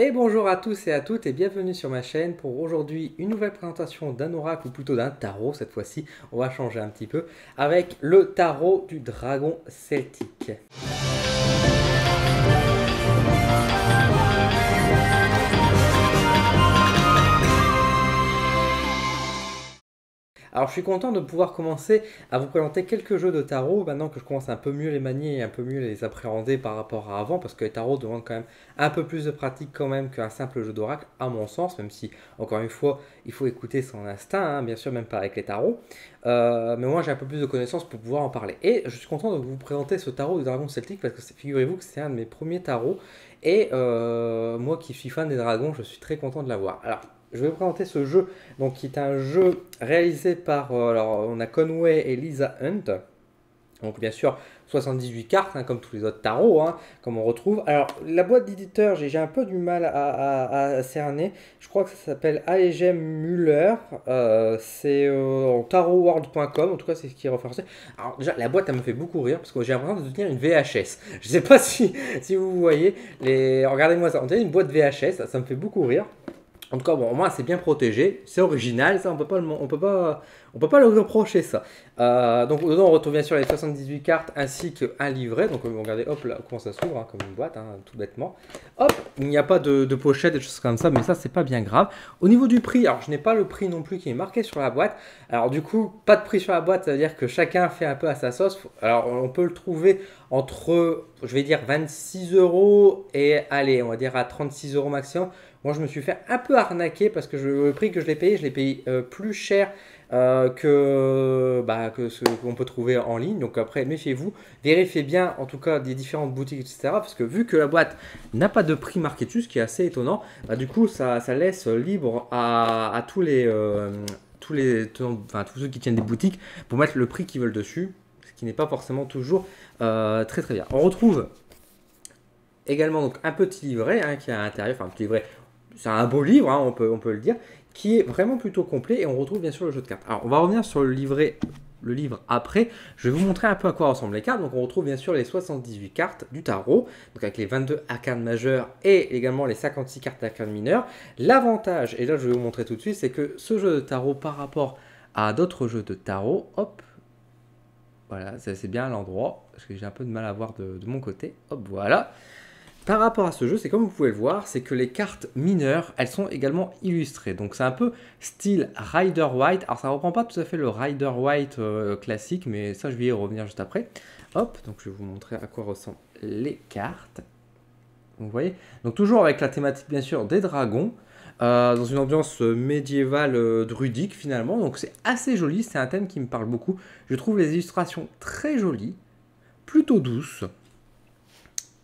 Et bonjour à tous et à toutes et bienvenue sur ma chaîne pour aujourd'hui une nouvelle présentation d'un oracle ou plutôt d'un tarot cette fois-ci. On va changer un petit peu avec le tarot du dragon celtique. Alors je suis content de pouvoir commencer à vous présenter quelques jeux de tarot maintenant que je commence un peu mieux les manier et un peu mieux les appréhender par rapport à avant parce que les tarots demandent quand même un peu plus de pratique quand même qu'un simple jeu d'oracle à mon sens, même si encore une fois il faut écouter son instinct, hein, bien sûr même pas avec les tarots. Mais moi j'ai un peu plus de connaissances pour pouvoir en parler. Et je suis content de vous présenter ce tarot du dragon celtique parce que figurez-vous que c'est un de mes premiers tarots et moi qui suis fan des dragons je suis très content de l'avoir. Alors je vais vous présenter ce jeu, donc qui est un jeu réalisé par, alors on a Conway et Lisa Hunt. Donc bien sûr 78 cartes, hein, comme tous les autres tarots, hein, comme on retrouve. Alors la boîte d'éditeur, j'ai un peu du mal à cerner. Je crois que ça s'appelle A.G. Muller. C'est tarotworld.com, en tout cas c'est ce qui est référencé. Alors déjà la boîte elle me fait beaucoup rire parce que j'ai l'impression de tenir une VHS. Je ne sais pas si vous voyez, regardez-moi ça, on dirait une boîte VHS, ça me fait beaucoup rire. En tout cas, bon, au moins c'est bien protégé, c'est original, ça on peut pas le reprocher ça. Donc dedans on retrouve bien sûr les 78 cartes ainsi qu'un livret. Donc regardez, hop là comment ça s'ouvre, hein, comme une boîte, hein, tout bêtement. Hop, il n'y a pas de pochette, des choses comme ça, mais ça c'est pas bien grave. Au niveau du prix, alors je n'ai pas le prix non plus qui est marqué sur la boîte. Alors du coup, pas de prix sur la boîte, ça veut dire que chacun fait un peu à sa sauce. Alors on peut le trouver entre, je vais dire 26 euros et allez, on va dire à 36 euros maximum. Moi, je me suis fait un peu arnaquer parce que le prix que je l'ai payé plus cher que ce qu'on peut trouver en ligne. Donc après, méfiez-vous, vérifiez bien en tout cas des différentes boutiques, etc. Parce que vu que la boîte n'a pas de prix marqué dessus, ce qui est assez étonnant, du coup, ça laisse libre à tous tous ceux qui tiennent des boutiques pour mettre le prix qu'ils veulent dessus, ce qui n'est pas forcément toujours très bien. On retrouve également donc un petit livret hein, qui est à l'intérieur, enfin un petit livret. C'est un beau livre, hein, on peut le dire, qui est vraiment plutôt complet et on retrouve bien sûr le jeu de cartes. Alors on va revenir sur le livre après. Je vais vous montrer un peu à quoi ressemblent les cartes. Donc on retrouve bien sûr les 78 cartes du tarot, donc avec les 22 arcanes majeures et également les 56 cartes d'arcanes mineures. L'avantage, et là je vais vous montrer tout de suite, c'est que ce jeu de tarot par rapport à d'autres jeux de tarot, hop, voilà, c'est bien à l'endroit, parce que j'ai un peu de mal à voir de mon côté, hop, voilà. Par rapport à ce jeu, c'est comme vous pouvez le voir, c'est que les cartes mineures, elles sont également illustrées. Donc c'est un peu style Rider White. Alors ça ne reprend pas tout à fait le Rider White classique, mais ça je vais y revenir juste après. Hop, donc je vais vous montrer à quoi ressemblent les cartes. Donc, vous voyez, donc toujours avec la thématique bien sûr des dragons, dans une ambiance médiévale druidique finalement. Donc c'est assez joli, c'est un thème qui me parle beaucoup. Je trouve les illustrations très jolies, plutôt douces.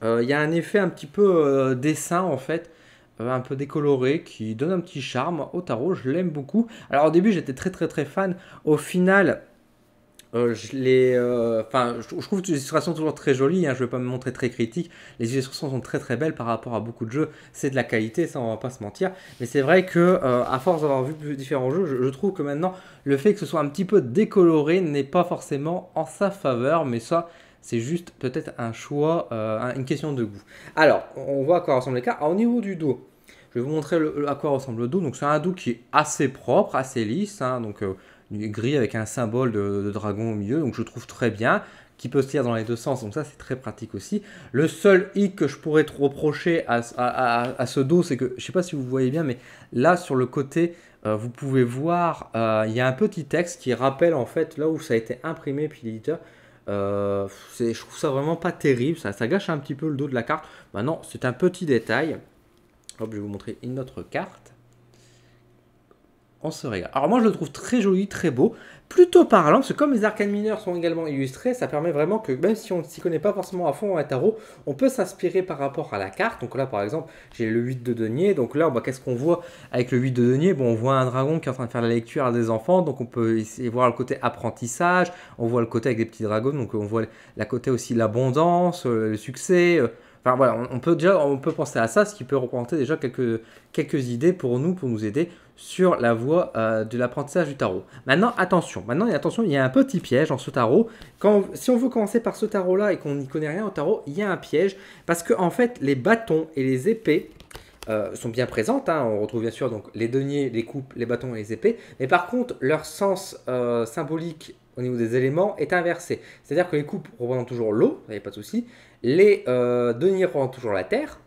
Il y a un effet un petit peu dessin en fait, un peu décoloré qui donne un petit charme au tarot, je l'aime beaucoup. Alors au début j'étais très fan, au final je trouve que les illustrations sont toujours très jolies, hein, je ne vais pas me montrer très critique, les illustrations sont très belles par rapport à beaucoup de jeux, c'est de la qualité, ça on va pas se mentir, mais c'est vrai que à force d'avoir vu différents jeux, je trouve que maintenant le fait que ce soit un petit peu décoloré n'est pas forcément en sa faveur, mais ça c'est juste peut-être un choix, une question de goût. Alors, on voit à quoi ressemblent les cartes. Alors, au niveau du dos, je vais vous montrer à quoi ressemble le dos. Donc, c'est un dos qui est assez propre, assez lisse. Hein, donc, gris avec un symbole de dragon au milieu. Donc, je trouve très bien. Qui peut se lire dans les deux sens. Donc, ça, c'est très pratique aussi. Le seul hic que je pourrais te reprocher à ce dos, c'est que, je ne sais pas si vous voyez bien, mais là, sur le côté, vous pouvez voir, il y a un petit texte qui rappelle en fait là où ça a été imprimé, puis l'éditeur. Je trouve ça vraiment pas terrible, ça gâche un petit peu le dos de la carte. Maintenant, c'est un petit détail. Hop, je vais vous montrer une autre carte. On se régale. Alors moi je le trouve très joli, très beau, plutôt parlant, parce que comme les arcanes mineures sont également illustrées, ça permet vraiment que même si on ne s'y connaît pas forcément à fond à tarot, on peut s'inspirer par rapport à la carte. Donc là par exemple, j'ai le 8 de denier, donc là qu'est-ce qu'on voit avec le 8 de denier? Bon, on voit un dragon qui est en train de faire la lecture à des enfants, donc on peut essayer de voir le côté apprentissage, on voit le côté avec des petits dragons, donc on voit la côté aussi l'abondance, le succès. Enfin voilà, on peut penser à ça, ce qui peut représenter déjà quelques idées pour nous aider sur la voie de l'apprentissage du tarot. Maintenant, attention, il y a un petit piège dans ce tarot. Si on veut commencer par ce tarot-là et qu'on n'y connaît rien au tarot, il y a un piège parce que en fait, les bâtons et les épées sont bien présentes, hein. On retrouve bien sûr donc, les deniers, les coupes, les bâtons et les épées. Mais par contre, leur sens symbolique au niveau des éléments est inversé. C'est-à-dire que les coupes représentent toujours l'eau, il n'y a pas de souci. Les deniers représentent toujours la terre.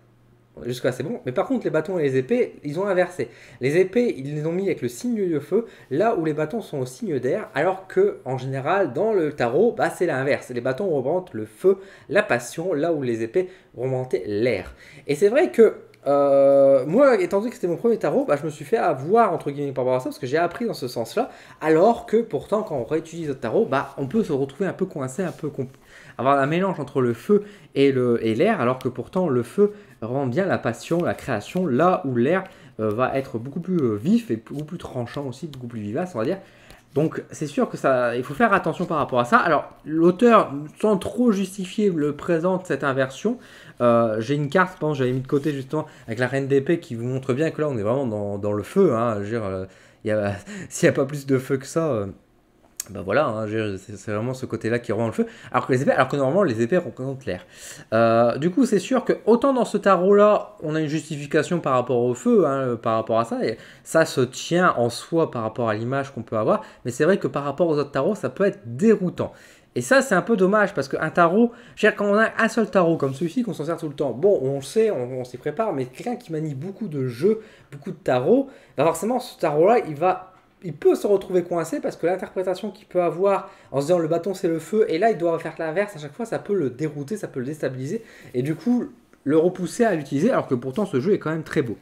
Jusque-là, c'est bon. Mais par contre, les bâtons et les épées, ils ont inversé. Les épées, ils les ont mis avec le signe de feu, là où les bâtons sont au signe d'air, alors que, en général, dans le tarot, bah, c'est l'inverse. Les bâtons représentent le feu, la passion, là où les épées représentaient l'air. Et c'est vrai que, moi, étant donné que c'était mon premier tarot, bah, je me suis fait avoir, entre guillemets, par rapport à ça, parce que j'ai appris dans ce sens-là, alors que, pourtant, quand on réutilise notre tarot, bah, on peut se retrouver un peu coincé, avoir un mélange entre le feu et l'air, alors que pourtant, le feu rend bien la passion, la création, là où l'air va être beaucoup plus vif et beaucoup plus tranchant aussi, beaucoup plus vivace, on va dire. Donc c'est sûr que ça, il faut faire attention par rapport à ça. Alors l'auteur, sans trop justifier, le présente cette inversion. J'ai une carte, je pense, j'avais mis de côté justement avec la reine d'épée qui vous montre bien que là on est vraiment dans le feu. Hein. Je veux dire, s'il n'y a pas plus de feu que ça. Ben voilà, hein, c'est vraiment ce côté-là qui rend le feu. Alors que normalement les épées représentent l'air. Du coup, c'est sûr que autant dans ce tarot-là, on a une justification par rapport au feu, hein, par rapport à ça, et ça se tient en soi par rapport à l'image qu'on peut avoir. Mais c'est vrai que par rapport aux autres tarots, ça peut être déroutant. Et ça, c'est un peu dommage parce qu'un tarot, je veux dire, quand on a un seul tarot comme celui-ci, qu'on s'en sert tout le temps, bon, on le sait, on s'y prépare, mais quelqu'un qui manie beaucoup de jeux, beaucoup de tarots, ben forcément, ce tarot-là, il peut se retrouver coincé parce que l'interprétation qu'il peut avoir en se disant le bâton c'est le feu et là il doit faire l'inverse à chaque fois, ça peut le dérouter, ça peut le déstabiliser et du coup le repousser à l'utiliser alors que pourtant ce jeu est quand même très beau.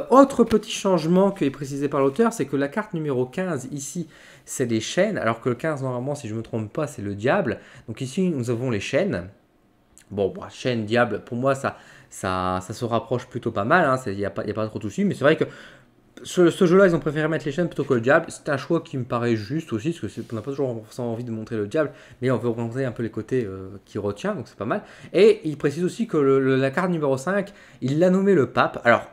Autre petit changement qui est précisé par l'auteur, c'est que la carte numéro 15 ici c'est les chaînes, alors que le 15 normalement si je ne me trompe pas c'est le diable. Donc ici nous avons les chaînes. Bon, bah, chaîne, diable, pour moi ça se rapproche plutôt pas mal, hein, il n'y a pas trop de soucis, mais c'est vrai que ce jeu-là, ils ont préféré mettre les chaînes plutôt que le diable. C'est un choix qui me paraît juste aussi, parce qu'on n'a pas toujours envie de montrer le diable, mais on veut montrer un peu les côtés qui retient, donc c'est pas mal. Et il précise aussi que la carte numéro 5, il l'a nommé le pape. Alors,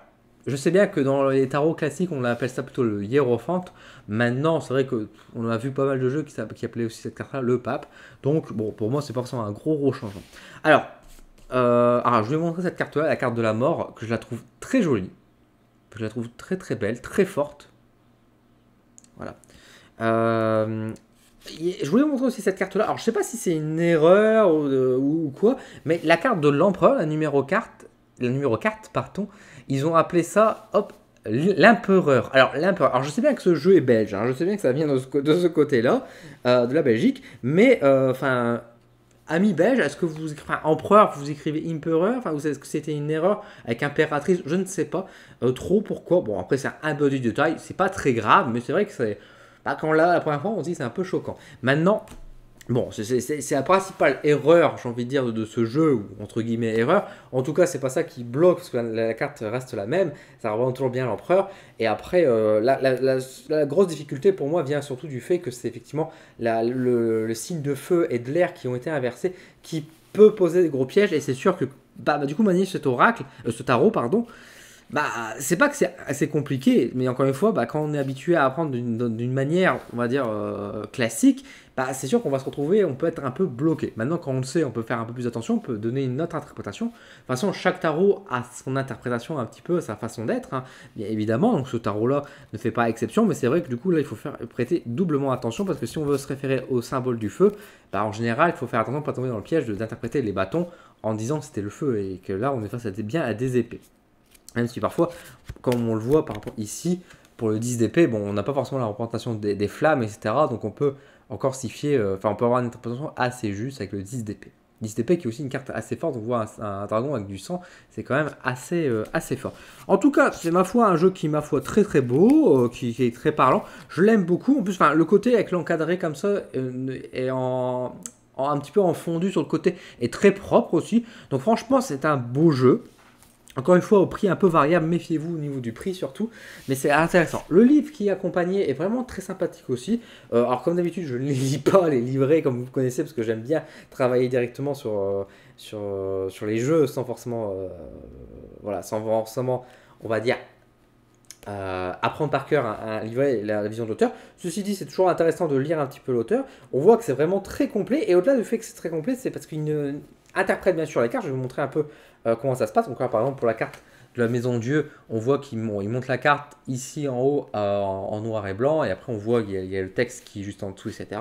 je sais bien que dans les tarots classiques, on appelle ça plutôt le hiérophante. Maintenant, c'est vrai qu'on a vu pas mal de jeux qui appelaient aussi cette carte-là le pape. Donc, bon, pour moi, c'est pas forcément un gros changement. Alors, je vais vous montrer cette carte-là, la carte de la mort, que je la trouve très jolie. Je la trouve très très belle, très forte. Voilà. Je voulais vous montrer aussi cette carte-là. Alors, je sais pas si c'est une erreur ou quoi, mais la carte de l'empereur, la numéro 4, pardon, ils ont appelé ça, hop, l'empereur. Alors, l'empereur. Alors, je sais bien que ce jeu est belge, hein, je sais bien que ça vient de ce côté-là, de la Belgique, mais, enfin... Ami belge, est-ce que vous écrivez empereur, vous écrivez empereur, enfin, est-ce que c'était une erreur avec impératrice, je ne sais pas trop pourquoi. Bon, après, c'est un peu du détail, c'est pas très grave, mais c'est vrai que c'est. Bah, quand la première fois, on se dit c'est un peu choquant. Maintenant, bon, c'est la principale erreur, j'ai envie de dire, de ce jeu, ou entre guillemets erreur. En tout cas, c'est pas ça qui bloque, parce que la carte reste la même, ça représente toujours bien l'empereur. Et après, la grosse difficulté pour moi vient surtout du fait que c'est effectivement le signe de feu et de l'air qui ont été inversés, qui peut poser des gros pièges. Et c'est sûr que, du coup, manier ce tarot, pardon, c'est pas que c'est assez compliqué, mais encore une fois, quand on est habitué à apprendre d'une manière, on va dire, classique, c'est sûr qu'on va se retrouver, on peut être un peu bloqué. Maintenant, quand on le sait, on peut faire un peu plus attention, on peut donner une autre interprétation. De toute façon, chaque tarot a son interprétation un petit peu, sa façon d'être, hein, bien évidemment. Donc ce tarot-là ne fait pas exception, mais c'est vrai que du coup, là, il faut prêter doublement attention, parce que si on veut se référer au symbole du feu, en général, il faut faire attention de ne pas tomber dans le piège d'interpréter les bâtons en disant que c'était le feu, et que là, on est face à des épées. Même si parfois, comme on le voit par rapport ici, pour le 10 d'épée, bon, on n'a pas forcément la représentation des flammes, etc. Donc on peut encore s'y fier, on peut avoir une interprétation assez juste avec le 10 d'épée. 10 d'épée qui est aussi une carte assez forte, on voit un dragon avec du sang, c'est quand même assez fort. En tout cas, c'est ma foi un jeu qui ma foi très très beau, qui est très parlant. Je l'aime beaucoup, en plus le côté avec l'encadré comme ça, est un petit peu en fondu sur le côté, est très propre aussi. Donc franchement, c'est un beau jeu. Encore une fois, au prix un peu variable, méfiez-vous au niveau du prix surtout, mais c'est intéressant. Le livre qui accompagnait est vraiment très sympathique aussi. Alors comme d'habitude, je ne les lis pas, les livrets comme vous connaissez, parce que j'aime bien travailler directement sur les jeux sans forcément, on va dire, apprendre par cœur un livret et la vision de l'auteur. Ceci dit, c'est toujours intéressant de lire un petit peu l'auteur. On voit que c'est vraiment très complet, et au-delà du fait que c'est très complet, c'est parce qu'il interprète bien sûr les cartes. Je vais vous montrer un peu comment ça se passe. Donc là, par exemple, pour la carte de la maison Dieu, on voit qu'il montre la carte ici en haut en noir et blanc, et après on voit qu'il y a le texte qui est juste en dessous, etc.,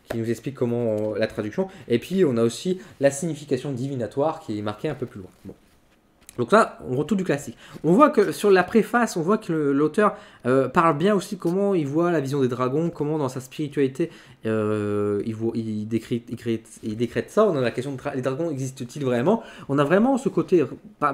qui nous explique comment la traduction. Et puis on a aussi la signification divinatoire qui est marquée un peu plus loin. Bon. Donc là, on retrouve du classique. On voit que sur la préface, on voit que l'auteur parle bien aussi comment il voit la vision des dragons, comment dans sa spiritualité il décrète ça. On a la question de les dragons existent-ils vraiment? On a vraiment ce côté,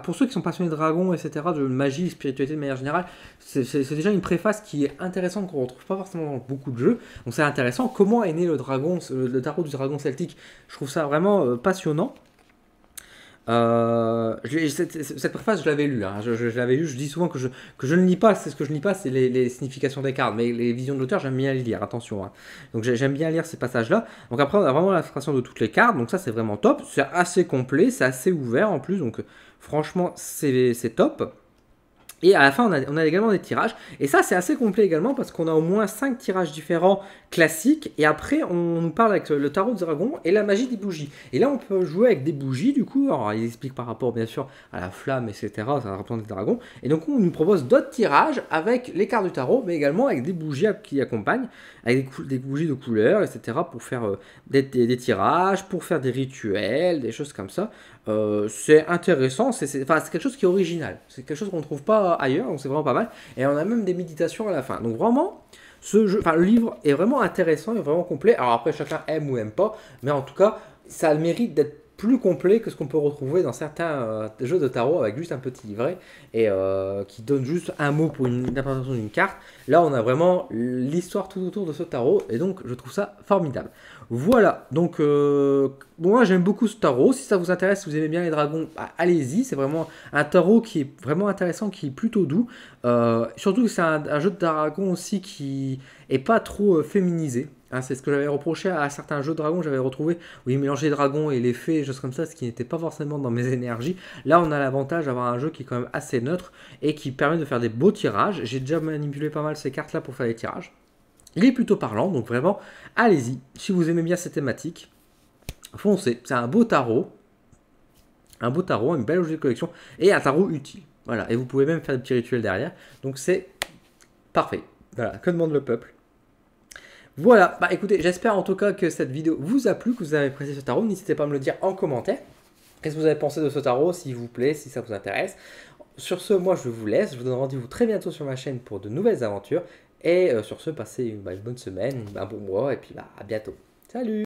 pour ceux qui sont passionnés de dragons, etc., de magie, spiritualité de manière générale, c'est déjà une préface qui est intéressante qu'on ne retrouve pas forcément dans beaucoup de jeux. Donc c'est intéressant. Comment est né le dragon, le tarot du dragon celtique? Je trouve ça vraiment passionnant. Cette préface, je l'avais lu. Hein. Je l'avais lu. Je dis souvent que je ne lis pas. C'est ce que je ne lis pas, c'est les significations des cartes. Mais les visions de l'auteur, j'aime bien les lire. Attention. Hein. Donc j'aime bien lire ces passages-là. Donc après, on a vraiment l'illustration de toutes les cartes. Donc ça, c'est vraiment top. C'est assez complet. C'est assez ouvert en plus. Donc franchement, c'est top. Et à la fin, on a également des tirages. Et ça, c'est assez complet également parce qu'on a au moins 5 tirages différents classiques. Et après, on nous parle avec le tarot du dragon et la magie des bougies. Et là, on peut jouer avec des bougies, du coup. Alors, il explique par rapport, bien sûr, à la flamme, etc. Ça représente des dragons. Et donc, on nous propose d'autres tirages avec les cartes du tarot, mais également avec des bougies qui accompagnent, avec des bougies de couleur, etc. pour faire des tirages, pour faire des rituels, des choses comme ça. C'est intéressant, c'est quelque chose qui est original. C'est quelque chose qu'on ne trouve pas ailleurs, donc c'est vraiment pas mal. Et on a même des méditations à la fin. Donc vraiment, le livre est vraiment intéressant, est vraiment complet. Alors après, chacun aime ou aime pas, mais en tout cas, ça a le mérite d'être plus complet que ce qu'on peut retrouver dans certains jeux de tarot avec juste un petit livret et qui donne juste un mot pour une interprétation d'une carte. Là, on a vraiment l'histoire tout autour de ce tarot et donc je trouve ça formidable. Voilà, donc moi j'aime beaucoup ce tarot. Si ça vous intéresse, si vous aimez bien les dragons, bah, allez-y. C'est vraiment un tarot qui est vraiment intéressant, qui est plutôt doux. Surtout que c'est un jeu de dragons aussi qui est pas trop féminisé. Hein, c'est ce que j'avais reproché à certains jeux de dragons, j'avais retrouvé où ils mélangeaient les dragons et les fées, des choses comme ça, ce qui n'était pas forcément dans mes énergies. Là, on a l'avantage d'avoir un jeu qui est quand même assez neutre et qui permet de faire des beaux tirages. J'ai déjà manipulé pas mal ces cartes-là pour faire des tirages. Il est plutôt parlant, donc vraiment, allez-y. Si vous aimez bien cette thématique, foncez. C'est un beau tarot. Un beau tarot, une belle objet de collection et un tarot utile. Voilà, et vous pouvez même faire des petits rituels derrière. Donc c'est parfait. Voilà, que demande le peuple? Voilà, bah écoutez, j'espère en tout cas que cette vidéo vous a plu, que vous avez apprécié ce tarot. N'hésitez pas à me le dire en commentaire. Qu'est-ce que vous avez pensé de ce tarot, s'il vous plaît, si ça vous intéresse. Sur ce, moi je vous laisse. Je vous donne rendez-vous très bientôt sur ma chaîne pour de nouvelles aventures. Et sur ce, passez une bonne semaine, un bon mois, et puis à bientôt. Salut!